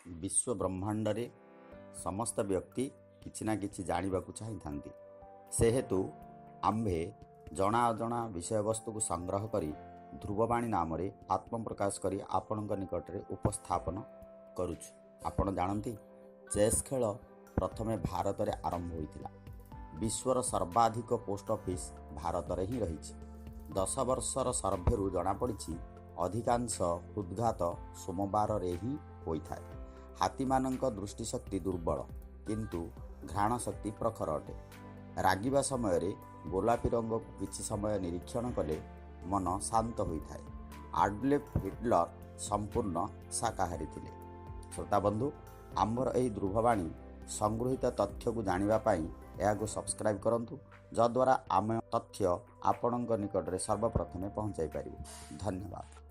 विश्व ब्रह्मांडरे समस्त व्यक्ति किछि ना किछि जानिबाकु चाहिथांती। से हेतु आम्भे जना अजना विषय वस्तु को संग्रह करी ध्रुववाणी नाम रे आत्मप्रकाश करी आपणक निकटरे उपस्थापन करुछु। आपण जानती चेस खेल प्रथमे भारत रे आरंभ होइतिला। विश्वर सर्वाधिक पोस्ट ऑफिस भारत रे ही रहिछि। 10 वर्षर सर्भेरु जना पड़िछि अधिकांश हृदघात सोमवार रे ही होइथाय। हाथी मानक दृष्टिशक्ति दुर्बल किंतु घ्राण शक्ति प्रखर अटे। रागिबा समय रे गोलापी रंग को किछि समय निरीक्षण कले मन शांत होइथाय। एडोल्फ हिटलर संपूर्ण शाकाहारी थिले। श्रोता बंधु, आम्भर एही ध्रुववाणी संगृहित तथ्य को जानिबा पाई एहाको सब्सक्राइब करंतु, जद्वारा आम तथ्य आपणक निकटरे सर्वप्रथमे पहुंचाई पारिबु। धन्यवाद।